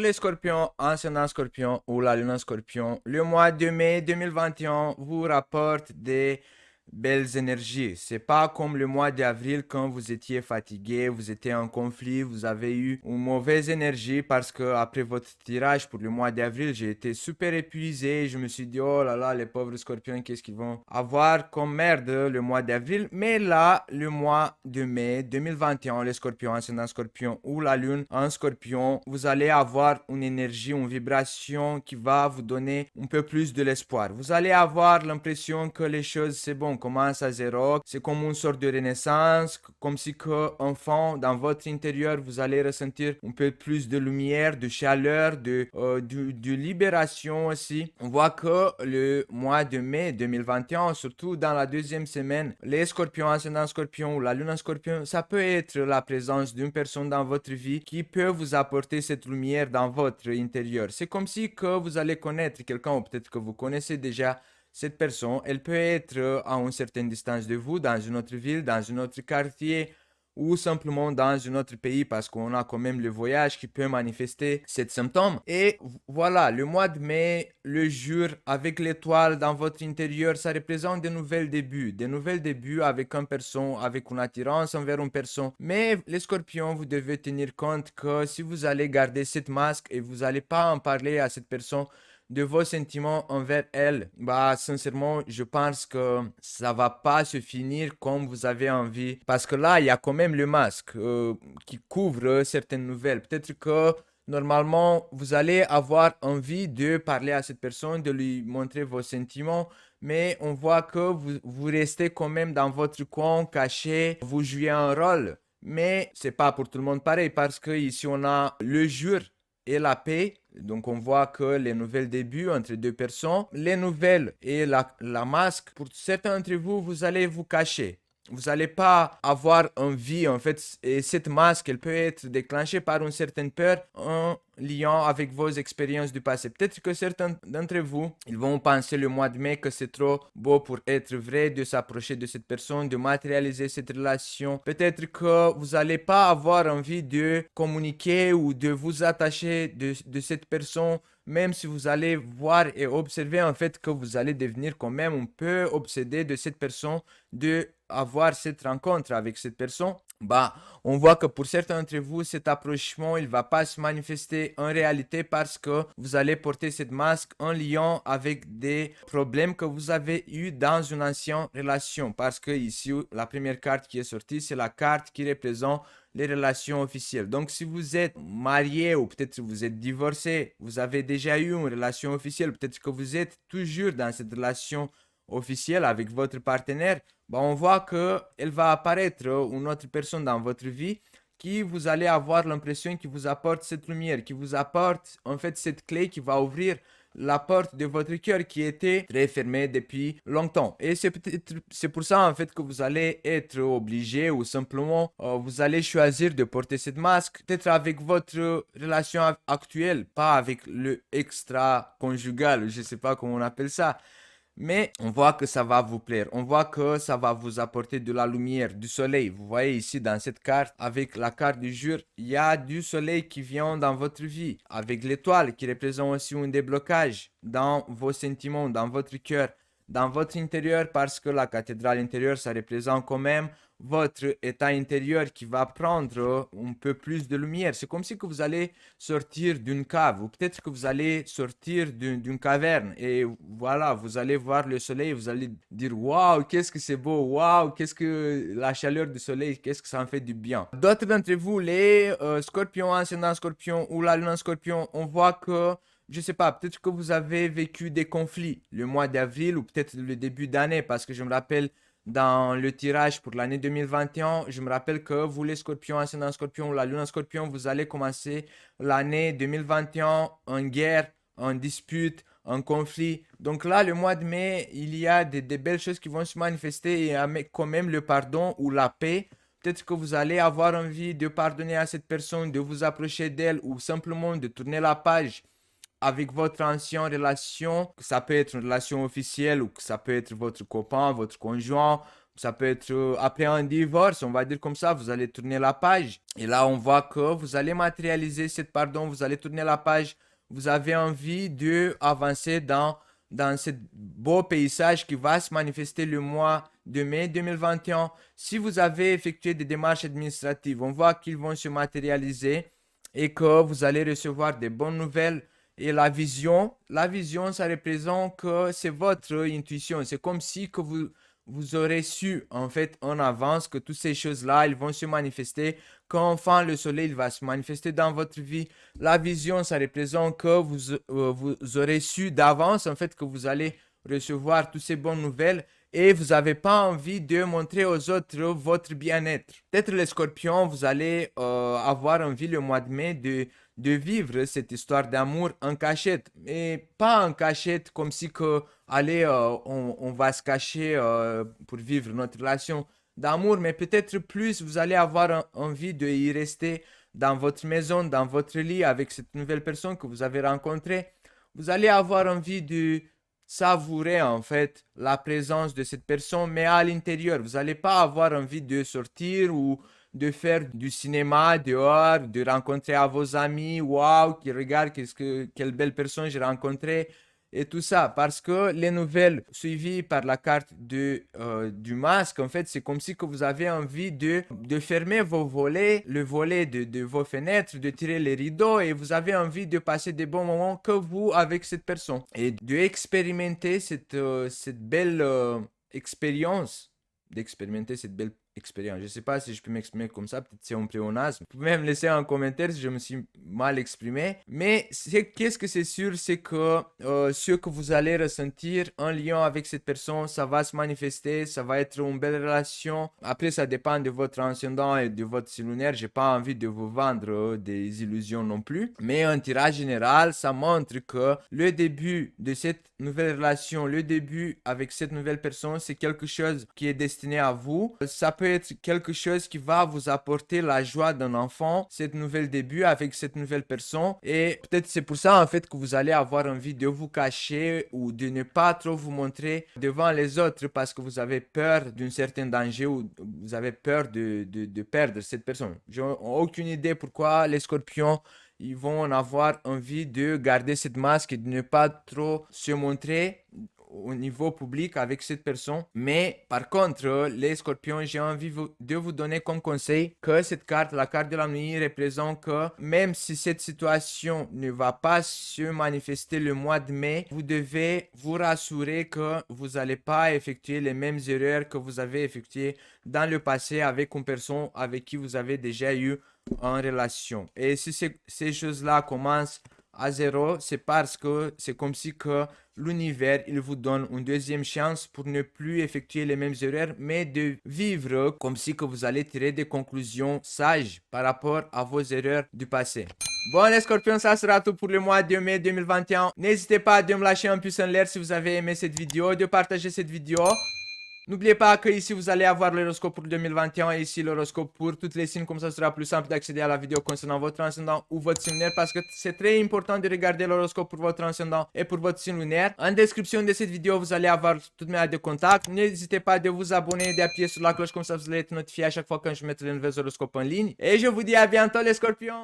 les scorpions, ascendant scorpion ou la lune en scorpion, le mois de mai 2021 vous rapporte des belles énergies. C'est pas comme le mois d'avril quand vous étiez fatigué, vous étiez en conflit, vous avez eu une mauvaise énergie parce que après votre tirage pour le mois d'avril, j'ai été super épuisé. Je me suis dit, oh là là, les pauvres scorpions, qu'est-ce qu'ils vont avoir comme merde le mois d'avril. Mais là, le mois de mai 2021, les scorpions, ascendant scorpion ou la lune en scorpion, vous allez avoir une énergie, une vibration qui va vous donner un peu plus de l'espoir. Vous allez avoir l'impression que les choses, c'est bon, commence à zéro. C'est comme une sorte de renaissance, comme si que enfant dans votre intérieur, vous allez ressentir un peu plus de lumière, de chaleur, de libération aussi. On voit que le mois de mai 2021, surtout dans la deuxième semaine, les scorpions, ascendant scorpion ou la lune en scorpion, ça peut être la présence d'une personne dans votre vie qui peut vous apporter cette lumière dans votre intérieur. C'est comme si que vous allez connaître quelqu'un ou peut-être que vous connaissez déjà cette personne. Elle peut être à une certaine distance de vous, dans une autre ville, dans un autre quartier ou simplement dans un autre pays parce qu'on a quand même le voyage qui peut manifester ces symptômes. Et voilà, le mois de mai, le jour avec l'étoile dans votre intérieur, ça représente des nouvelles débuts avec une personne, avec une attirance envers une personne. Mais les scorpions, vous devez tenir compte que si vous allez garder cette masque et vous n'allez pas en parler à cette personne, de vos sentiments envers elle, bah sincèrement, je pense que ça va pas se finir comme vous avez envie parce que là, il y a quand même le masque qui couvre certaines nouvelles. Peut-être que normalement, vous allez avoir envie de parler à cette personne, de lui montrer vos sentiments, mais on voit que vous restez quand même dans votre coin caché, vous jouez un rôle. Mais c'est pas pour tout le monde pareil parce que ici on a le jour et la paix. Donc on voit que les nouvelles débuts entre deux personnes, les nouvelles et la masque, pour certains d'entre vous, vous allez vous cacher. Vous n'allez pas avoir envie, en fait, et cette masque, elle peut être déclenchée par une certaine peur en lien avec vos expériences du passé. Peut-être que certains d'entre vous, ils vont penser le mois de mai que c'est trop beau pour être vrai de s'approcher de cette personne, de matérialiser cette relation. Peut-être que vous n'allez pas avoir envie de communiquer ou de vous attacher de cette personne, même si vous allez voir et observer en fait que vous allez devenir quand même un peu obsédé de cette personne, de avoir cette rencontre avec cette personne. Bah, on voit que pour certains d'entre vous, cet approchement, il va pas se manifester en réalité parce que vous allez porter cette masque en lien avec des problèmes que vous avez eu dans une ancienne relation. Parce que ici, la première carte qui est sortie, c'est la carte qui représente les relations officielles. Donc, si vous êtes marié ou peut-être vous êtes divorcé, vous avez déjà eu une relation officielle, peut-être que vous êtes toujours dans cette relation officielle avec votre partenaire, bah on voit que elle va apparaître une autre personne dans votre vie qui vous allez avoir l'impression qui vous apporte cette lumière, qui vous apporte en fait cette clé qui va ouvrir la porte de votre cœur qui était très fermée depuis longtemps. Et c'est pour ça en fait que vous allez être obligé ou simplement vous allez choisir de porter cette masque peut-être avec votre relation actuelle, pas avec le extra conjugal, je sais pas comment on appelle ça. Mais on voit que ça va vous plaire. On voit que ça va vous apporter de la lumière, du soleil. Vous voyez ici dans cette carte, avec la carte du jour, il y a du soleil qui vient dans votre vie. Avec l'étoile qui représente aussi un déblocage dans vos sentiments, dans votre cœur, dans votre intérieur, parce que la cathédrale intérieure, ça représente quand même votre état intérieur qui va prendre un peu plus de lumière. C'est comme si que vous allez sortir d'une cave ou peut-être que vous allez sortir d'une caverne et voilà, vous allez voir le soleil, vous allez dire waouh, qu'est-ce que c'est beau, waouh, qu'est-ce que la chaleur du soleil, qu'est-ce que ça en fait du bien. D'autres d'entre vous, les scorpions, ascendant scorpion ou la lune en scorpion, on voit que je sais pas, peut-être que vous avez vécu des conflits le mois d'avril ou peut-être le début d'année parce que je me rappelle dans le tirage pour l'année 2021, je me rappelle que vous les scorpions, ascendant scorpion, la lune en scorpion, vous allez commencer l'année 2021 en guerre, en dispute, en conflit. Donc là, le mois de mai, il y a des belles choses qui vont se manifester et avec quand même le pardon ou la paix. Peut-être que vous allez avoir envie de pardonner à cette personne, de vous approcher d'elle ou simplement de tourner la page avec votre ancienne relation, que ça peut être une relation officielle ou que ça peut être votre copain, votre conjoint, Ça peut être après un divorce, on va dire comme ça, vous allez tourner la page. Et là, on voit que vous allez matérialiser cette pardon, vous allez tourner la page. Vous avez envie d'avancer dans ce beau paysage qui va se manifester le mois de mai 2021. Si vous avez effectué des démarches administratives, on voit qu'ils vont se matérialiser et que vous allez recevoir des bonnes nouvelles. Et la vision, ça représente que c'est votre intuition. C'est comme si que vous aurez su en fait en avance que toutes ces choses-là, elles vont se manifester. Quand enfin le soleil il va se manifester dans votre vie. La vision, ça représente que vous aurez su d'avance en fait que vous allez recevoir toutes ces bonnes nouvelles et vous n'avez pas envie de montrer aux autres votre bien-être. Peut-être les scorpions, vous allez avoir envie le mois de mai de vivre cette histoire d'amour en cachette. Mais pas en cachette comme si que, allez, on va se cacher pour vivre notre relation d'amour, mais peut-être plus vous allez avoir envie de y rester dans votre maison, dans votre lit avec cette nouvelle personne que vous avez rencontrée. Vous allez avoir envie de savourer en fait la présence de cette personne, mais à l'intérieur. Vous n'allez pas avoir envie de sortir ou de faire du cinéma dehors, de rencontrer à vos amis, waouh, qui regardent quelle belle personne j'ai rencontrée et tout ça, parce que les nouvelles suivies par la carte du masque, en fait, c'est comme si que vous avez envie de fermer vos volets, le volet de vos fenêtres, de tirer les rideaux et vous avez envie de passer des bons moments que vous avec cette personne et de expérimenter cette belle expérience, d'expérimenter cette belle expérience. Je ne sais pas si je peux m'exprimer comme ça, peut-être c'est un pléonasme. Vous pouvez même laisser un commentaire si je me suis mal exprimé. Mais qu'est-ce que c'est sûr, c'est que ce que vous allez ressentir en lien avec cette personne, ça va se manifester, ça va être une belle relation. Après, ça dépend de votre ascendant et de votre signe lunaire. J'ai pas envie de vous vendre des illusions non plus. Mais un tirage général, ça montre que le début de cette nouvelle relation, le début avec cette nouvelle personne, c'est quelque chose qui est destiné à vous. Ça peut être quelque chose qui va vous apporter la joie d'un enfant, cette nouvelle début avec cette nouvelle personne. Et peut-être c'est pour ça en fait que vous allez avoir envie de vous cacher ou de ne pas trop vous montrer devant les autres parce que vous avez peur d'un certain danger ou vous avez peur de perdre cette personne. J'ai aucune idée pourquoi les scorpions ils vont avoir envie de garder cette masque et de ne pas trop se montrer au niveau public avec cette personne. Mais par contre, les scorpions, j'ai envie de vous donner comme conseil que cette carte, la carte de la nuit, représente que même si cette situation ne va pas se manifester le mois de mai, vous devez vous rassurer que vous n'allez pas effectuer les mêmes erreurs que vous avez effectuées dans le passé avec une personne avec qui vous avez déjà eu en relation. Et si ces choses-là commencent à zéro, c'est parce que c'est comme si que l'univers, il vous donne une deuxième chance pour ne plus effectuer les mêmes erreurs, mais de vivre comme si que vous allez tirer des conclusions sages par rapport à vos erreurs du passé. Bon les scorpions, ça sera tout pour le mois de mai 2021. N'hésitez pas à me lâcher un pouce en l'air si vous avez aimé cette vidéo, de partager cette vidéo. N'oubliez pas que ici vous allez avoir l'horoscope pour 2021 et ici l'horoscope pour toutes les signes, comme ça sera plus simple d'accéder à la vidéo concernant votre ascendant ou votre signe lunaire parce que c'est très important de regarder l'horoscope pour votre ascendant et pour votre signe lunaire. En description de cette vidéo vous allez avoir toutes mes de contact. N'hésitez pas de vous abonner et d'appuyer sur la cloche comme ça vous allez être notifié à chaque fois que je mets les nouveaux horoscopes en ligne. Et je vous dis à bientôt les scorpions.